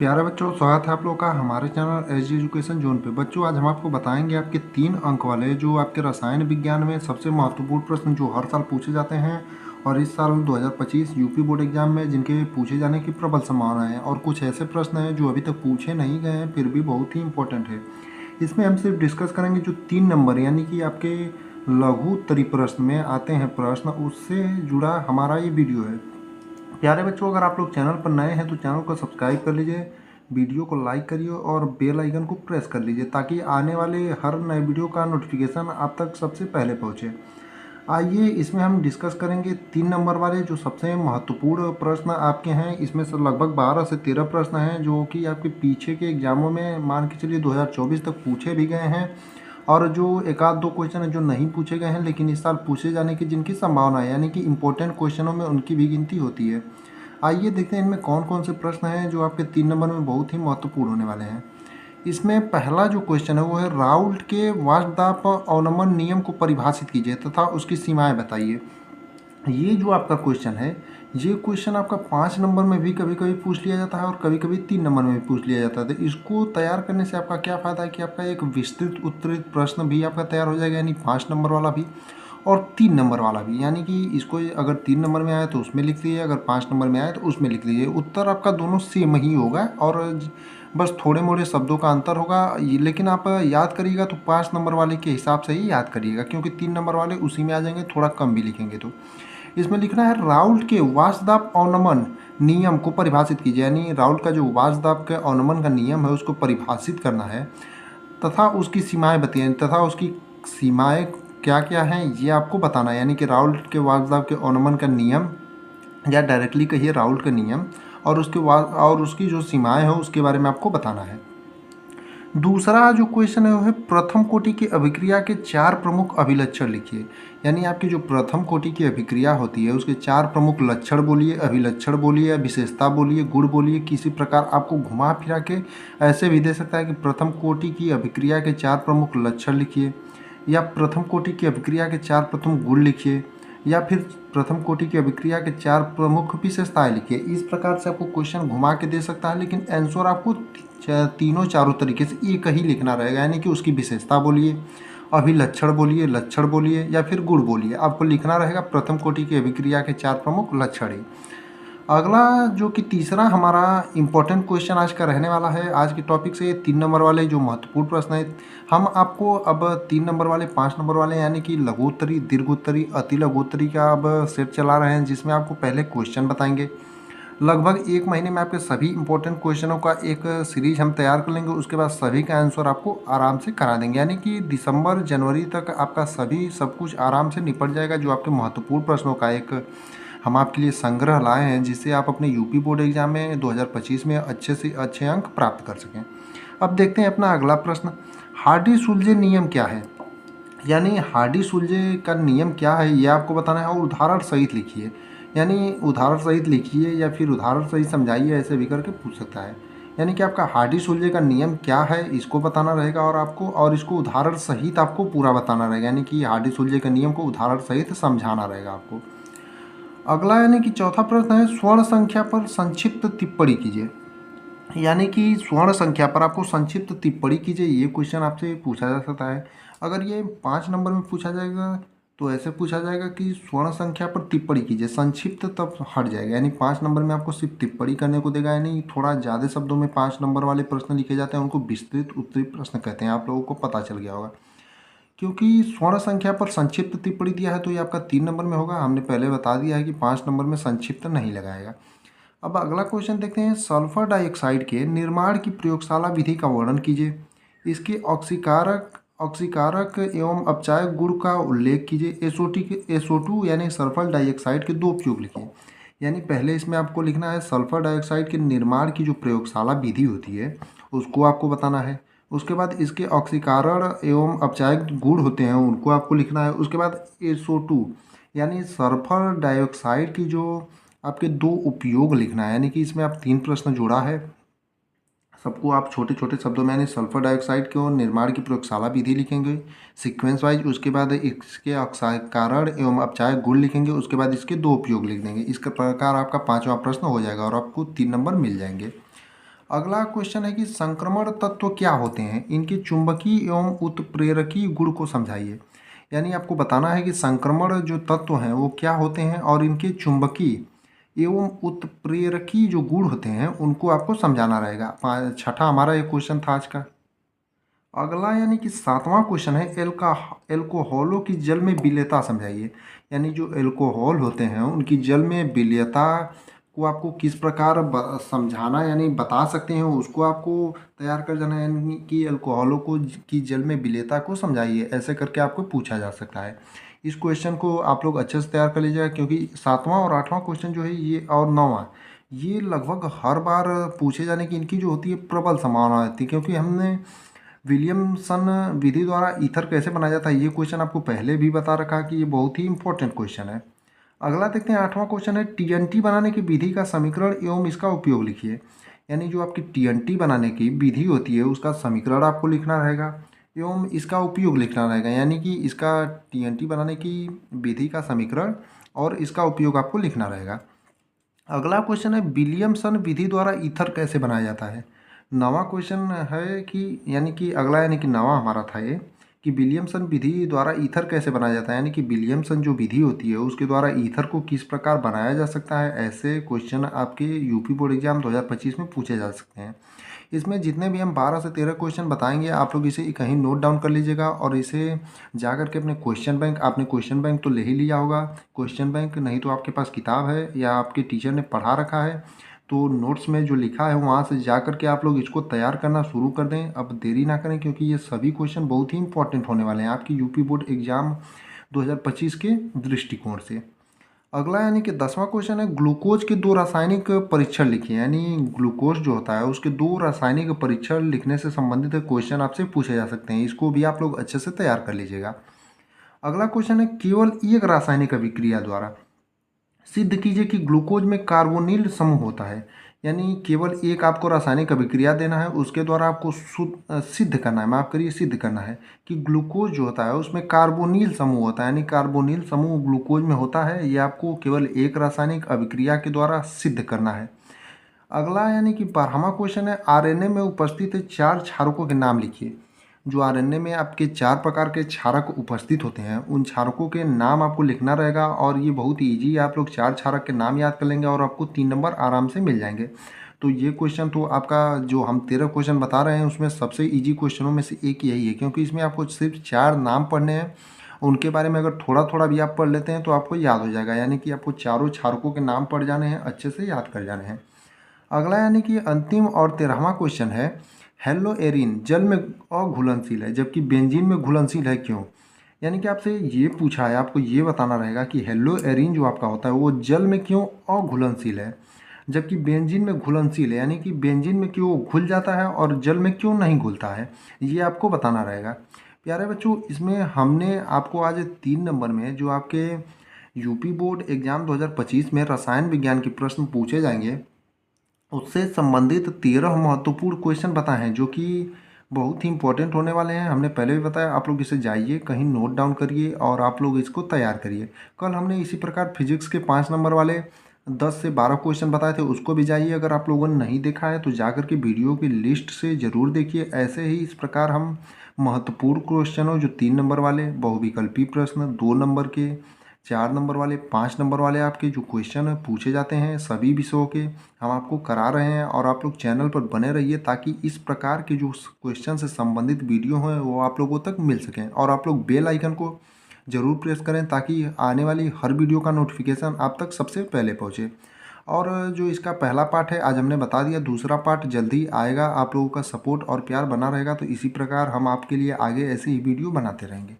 प्यारे बच्चों, स्वागत है आप लोगों का हमारे चैनल एच एजुकेशन जोन पे। बच्चों, आज हम आपको बताएंगे आपके 3 अंक वाले जो आपके रसायन विज्ञान में सबसे महत्वपूर्ण प्रश्न जो हर साल पूछे जाते हैं और इस साल 2025 यूपी बोर्ड एग्जाम में जिनके पूछे जाने की प्रबल संभावना है। और कुछ ऐसे प्रश्न हैं जो अभी तक पूछे नहीं गए हैं फिर भी बहुत ही इंपॉर्टेंट है। इसमें हम सिर्फ डिस्कस करेंगे जो 3 नंबर यानी कि आपके लघु उत्तरी प्रश्न में आते हैं प्रश्न, उससे जुड़ा हमारा ये वीडियो है। प्यारे बच्चों, अगर आप लोग चैनल पर नए हैं तो चैनल को सब्सक्राइब कर लीजिए, वीडियो को लाइक करिए और बेल आइकन को प्रेस कर लीजिए ताकि आने वाले हर नए वीडियो का नोटिफिकेशन आप तक सबसे पहले पहुंचे। आइए इसमें हम डिस्कस करेंगे 3 नंबर वाले जो सबसे महत्वपूर्ण प्रश्न आपके हैं। इसमें से लगभग 12 से 13 प्रश्न हैं जो कि आपके पीछे के एग्जामों में मान के चलिए 2024 तक पूछे भी गए हैं, और जो एक आध दो क्वेश्चन है जो नहीं पूछे गए हैं लेकिन इस साल पूछे जाने की जिनकी संभावना है, यानी कि इम्पोर्टेंट क्वेश्चनों में उनकी भी गिनती होती है। आइए देखते हैं इनमें कौन कौन से प्रश्न हैं जो आपके 3 नंबर में बहुत ही महत्वपूर्ण होने वाले हैं। इसमें पहला जो क्वेश्चन है वो है राउल्ट के वार्षदाप अवनमन नियम को परिभाषित कीजिए तथा उसकी सीमाएं बताइए। ये जो आपका क्वेश्चन है, ये क्वेश्चन आपका 5 नंबर में भी कभी कभी पूछ लिया जाता है और कभी कभी 3 नंबर में भी पूछ लिया जाता है। तो इसको तैयार करने से आपका क्या फ़ायदा है कि आपका एक विस्तृत उत्तरित प्रश्न भी आपका तैयार हो जाएगा, यानी 5 नंबर वाला भी और 3 नंबर वाला भी। यानी कि इसको अगर 3 नंबर में आए तो उसमें लिख लीजिए, अगर 5 नंबर में आए तो उसमें लिख लीजिए। उत्तर आपका दोनों सेम ही होगा और बस थोड़े मोड़े शब्दों का अंतर होगा। लेकिन आप याद करिएगा तो 5 नंबर वाले के हिसाब से ही याद करिएगा, क्योंकि 3 नंबर वाले उसी में आ जाएंगे, थोड़ा कम भी लिखेंगे। तो इसमें लिखना है राउल्ट के वार्षदाप अवनमन नियम को परिभाषित कीजिए, यानी राउल्ट का जो वार्षदाप के अवनमन का नियम है उसको परिभाषित करना है तथा उसकी सीमाएं बताइए, तथा उसकी सीमाएं क्या क्या हैं ये आपको बताना है। यानी कि राउल्ट के वार्षदाप के अवनमन का नियम, या डायरेक्टली कहिए राउल्ट का नियम, और उसकी जो सीमाएं हैं उसके बारे में आपको बताना है। दूसरा जो क्वेश्चन है वो है प्रथम कोटि की अभिक्रिया के 4 प्रमुख अभिलक्षण लिखिए। यानी आपकी जो प्रथम कोटि की अभिक्रिया होती है उसके 4 प्रमुख लक्षण बोलिए, अभिलक्षण बोलिए, विशेषता बोलिए, गुण बोलिए। किसी प्रकार आपको घुमा फिरा के ऐसे भी दे सकता है कि प्रथम कोटि की अभिक्रिया के 4 प्रमुख लक्षण लिखिए, या प्रथम कोटि की अभिक्रिया के 4 प्रथम गुण लिखिए, या फिर प्रथम कोटि की अभिक्रिया के 4 प्रमुख विशेषताएं लिखिए। इस प्रकार से आपको क्वेश्चन घुमा के दे सकता है, लेकिन आंसर आपको तीनों चारों तरीके से एक ही लिखना रहेगा। यानी कि उसकी विशेषता बोलिए, अभिलक्षण बोलिए, लक्षण बोलिए, या फिर गुण बोलिए। आपको लिखना रहेगा प्रथम कोटि की अभिक्रिया के 4 प्रमुख लक्षण ही। अगला जो कि तीसरा हमारा इम्पोर्टेंट क्वेश्चन आज का रहने वाला है, आज के टॉपिक से 3 नंबर वाले जो महत्वपूर्ण प्रश्न है, हम आपको अब 3 नंबर वाले, 5 नंबर वाले, यानी कि लघुत्तरी, दीर्घोत्तरी, अति लघुत्तरी का अब सेट चला रहे हैं, जिसमें आपको पहले क्वेश्चन बताएंगे। लगभग 1 महीने में आपके सभी इंपॉर्टेंट क्वेश्चनों का एक सीरीज हम तैयार कर लेंगे। उसके बाद सभी का आंसर आपको आराम से करा देंगे, यानी कि दिसंबर जनवरी तक आपका सभी सब कुछ आराम से निपट जाएगा। जो आपके महत्वपूर्ण प्रश्नों का एक हम आपके लिए संग्रह लाए हैं, जिससे आप अपने यूपी बोर्ड एग्जाम में 2025 में अच्छे से अच्छे अंक प्राप्त कर सकें। अब देखते हैं अपना अगला प्रश्न, हार्डी-सुलजे नियम क्या है। यानी हार्डी-सुलजे का नियम क्या है ये आपको बताना है, और उदाहरण सहित लिखिए। यानी उदाहरण सहित लिखिए या फिर उदाहरण सहित समझाइए, ऐसे भी करके पूछ सकता है। यानी कि आपका हार्डी-सुलजे का नियम क्या है इसको बताना रहेगा, और इसको उदाहरण सहित आपको पूरा बताना रहेगा। यानी कि हार्डी-सुलजे के नियम को उदाहरण सहित समझाना रहेगा आपको। अगला यानी कि चौथा प्रश्न है स्वर्ण संख्या पर संक्षिप्त टिप्पणी कीजिए। यानी कि स्वर्ण संख्या पर आपको संक्षिप्त टिप्पणी कीजिए, ये क्वेश्चन आपसे पूछा जा सकता है। अगर ये 5 नंबर में पूछा जाएगा तो ऐसे पूछा जाएगा कि स्वर्ण संख्या पर टिप्पणी कीजिए, संक्षिप्त तब हट जाएगा। यानी 5 नंबर में आपको सिर्फ टिप्पणी करने को देगा, यानी थोड़ा ज़्यादा शब्दों में 5 नंबर वाले प्रश्न लिखे जाते हैं, उनको विस्तृत उत्तरी प्रश्न कहते हैं। आप लोगों को पता चल गया होगा। क्योंकि स्वर्ण संख्या पर संक्षिप्त टिप्पणी दिया है तो ये आपका 3 नंबर में होगा। हमने पहले बता दिया है कि 5 नंबर में संक्षिप्त नहीं लगाएगा। अब अगला क्वेश्चन देखते हैं, सल्फर डाइऑक्साइड के निर्माण की प्रयोगशाला विधि का वर्णन कीजिए। इसके ऑक्सीकारक एवं अपचायक गुण का उल्लेख कीजिए। SO2 यानी सल्फर डाइऑक्साइड के 2 उपयोग लिखिए। यानी पहले इसमें आपको लिखना है सल्फर डाइऑक्साइड के निर्माण की जो प्रयोगशाला विधि होती है उसको आपको बताना है। उसके बाद इसके ऑक्सीकरण एवं अपचायक गुण होते हैं उनको आपको लिखना है। उसके बाद SO2 यानी सल्फर डाइऑक्साइड की जो आपके 2 उपयोग लिखना है। यानी कि इसमें आप 3 प्रश्न जोड़ा है, सबको आप छोटे छोटे शब्दों में, यानी सल्फर डाइऑक्साइड के और निर्माण की प्रयोगशाला विधि लिखेंगे सीक्वेंस वाइज। उसके बाद इसके ऑक्सीकरण एवं अपचायक गुण लिखेंगे। उसके बाद इसके 2 उपयोग लिख देंगे। इस प्रकार आपका 5वां प्रश्न हो जाएगा और आपको 3 नंबर मिल जाएंगे। अगला क्वेश्चन है कि संक्रमण तत्व क्या होते हैं, इनके चुंबकीय एवं उत्प्रेरकीय गुण को समझाइए। यानी आपको बताना है कि संक्रमण जो तत्व हैं वो क्या होते हैं और इनके चुंबकीय एवं उत्प्रेरकीय जो गुण होते हैं उनको आपको समझाना रहेगा। छठा हमारा ये क्वेश्चन था आज का। अगला यानी कि सातवां क्वेश्चन है एल्कोहलों की जल में विलेयता समझाइए। यानी जो एल्कोहल होते हैं उनकी जल में विलेयता को आपको किस प्रकार समझाना यानी बता सकते हैं, उसको आपको तैयार कर जाना है। यानी कि एल्कोहलों को की जल में विलेयता को समझाइए, ऐसे करके आपको पूछा जा सकता है। इस क्वेश्चन को आप लोग अच्छे से तैयार कर लीजिएगा, क्योंकि सातवां और आठवां क्वेश्चन जो है ये और नौवां ये लगभग हर बार पूछे जाने की इनकी जो होती है प्रबल संभावना रहती है, क्योंकि हमने विलियमसन विधि द्वारा ईथर कैसे बनाया जाता है ये क्वेश्चन आपको पहले भी बता रखा कि ये बहुत ही इंपॉर्टेंट क्वेश्चन है। अगला देखते हैं, आठवां क्वेश्चन है टीएनटी बनाने की विधि का समीकरण एवं इसका उपयोग लिखिए। यानी जो आपकी टीएनटी बनाने की विधि होती है उसका समीकरण आपको लिखना रहेगा एवं इसका उपयोग लिखना रहेगा। यानी कि इसका टीएनटी बनाने की विधि का समीकरण और इसका उपयोग आपको लिखना रहेगा। अगला क्वेश्चन है विलियमसन विधि द्वारा ईथर कैसे बनाया जाता है। नवा क्वेश्चन है कि यानी कि अगला यानी कि नवा हमारा था ये कि विलियमसन विधि द्वारा ईथर कैसे बनाया जाता है। यानी कि विलियमसन जो विधि होती है उसके द्वारा ईथर को किस प्रकार बनाया जा सकता है, ऐसे क्वेश्चन आपके यूपी बोर्ड एग्जाम 2025 में पूछे जा सकते हैं। इसमें जितने भी हम 12 से 13 क्वेश्चन बताएंगे आप लोग इसे कहीं नोट डाउन कर लीजिएगा और इसे जा करके अपने क्वेश्चन बैंक, आपने क्वेश्चन बैंक तो ले ही लिया होगा, क्वेश्चन बैंक नहीं तो आपके पास किताब है या आपके टीचर ने पढ़ा रखा है तो नोट्स में जो लिखा है वहाँ से जा करके आप लोग इसको तैयार करना शुरू कर दें। अब देरी ना करें, क्योंकि ये सभी क्वेश्चन बहुत ही इंपॉर्टेंट होने वाले हैं आपकी यूपी बोर्ड एग्जाम 2025 के दृष्टिकोण से। अगला यानी कि 10वां क्वेश्चन है ग्लूकोज के दो रासायनिक परीक्षण लिखिए। यानी ग्लूकोज जो होता है उसके दो रासायनिक परीक्षण लिखने से संबंधित क्वेश्चन आपसे पूछे जा सकते हैं, इसको भी आप लोग अच्छे से तैयार कर लीजिएगा। अगला क्वेश्चन है केवल एक रासायनिक अभिक्रिया द्वारा सिद्ध कीजिए कि ग्लूकोज में कार्बोनिल समूह होता है। यानी केवल एक आपको रासायनिक अभिक्रिया देना है, उसके द्वारा आपको सिद्ध करना है, माफ करिए सिद्ध करना है कि ग्लूकोज जो होता है उसमें कार्बोनिल समूह होता है। यानी कार्बोनिल समूह ग्लूकोज में होता है, ये आपको केवल एक रासायनिक अभिक्रिया के द्वारा सिद्ध करना है। अगला यानी कि 12वां क्वेश्चन है आरएनए में उपस्थित 4 क्षारकों के नाम लिखिए। जो आरएनए में आपके 4 प्रकार के क्षारक उपस्थित होते हैं उन क्षारकों के नाम आपको लिखना रहेगा और ये बहुत ईजी है, आप लोग 4 क्षारक के नाम याद कर लेंगे और आपको 3 नंबर आराम से मिल जाएंगे। तो ये क्वेश्चन तो आपका जो हम 13 क्वेश्चन बता रहे हैं उसमें सबसे ईजी क्वेश्चनों में से एक यही है, क्योंकि इसमें आपको सिर्फ 4 नाम पढ़ने हैं, उनके बारे में अगर थोड़ा थोड़ा भी आप पढ़ लेते हैं तो आपको याद हो जाएगा। यानी कि आपको चारों क्षारकों के नाम पढ़ जाने हैं, अच्छे से याद कर जाने हैं। अगला यानी कि अंतिम और 13वां क्वेश्चन है हेलो एरिन जल में अघुलनशील है जबकि बेंजीन में घुलनशील है क्यों। यानी कि आपसे ये पूछा है, आपको ये बताना रहेगा कि हेलो एरिन जो आपका होता है वो जल में क्यों अघुलनशील है जबकि बेंजीन में घुलनशील है। यानी कि बेंजीन में क्यों घुल जाता है और जल में क्यों नहीं घुलता है, ये आपको बताना रहेगा। प्यारे बच्चों, इसमें हमने आपको आज 3 नंबर में जो आपके यूपी बोर्ड एग्जाम 2025 में रसायन विज्ञान के प्रश्न पूछे जाएंगे उससे संबंधित 13 महत्वपूर्ण क्वेश्चन बताए हैं जो कि बहुत ही इंपॉर्टेंट होने वाले हैं। हमने पहले भी बताया, आप लोग इसे जाइए कहीं नोट डाउन करिए और आप लोग इसको तैयार करिए। कल हमने इसी प्रकार फिजिक्स के 5 नंबर वाले 10 से 12 क्वेश्चन बताए थे, उसको भी जाइए, अगर आप लोगों ने नहीं देखा है तो जाकर के वीडियो की लिस्ट से ज़रूर देखिए। ऐसे ही इस प्रकार हम महत्वपूर्ण क्वेश्चनों जो 3 नंबर वाले बहुविकल्पी प्रश्न, 2 नंबर के, 4 नंबर वाले, 5 नंबर वाले आपके जो क्वेश्चन पूछे जाते हैं सभी विषयों के हम आपको करा रहे हैं और आप लोग चैनल पर बने रहिए ताकि इस प्रकार के जो क्वेश्चन से संबंधित वीडियो हैं वो आप लोगों तक मिल सकें। और आप लोग बेल आइकन को ज़रूर प्रेस करें ताकि आने वाली हर वीडियो का नोटिफिकेशन आप तक सबसे पहले पहुँचे। और जो इसका पहला पार्ट है आज हमने बता दिया, दूसरा पार्ट जल्दी आएगा। आप लोगों का सपोर्ट और प्यार बना रहेगा तो इसी प्रकार हम आपके लिए आगे ऐसे ही वीडियो बनाते रहेंगे।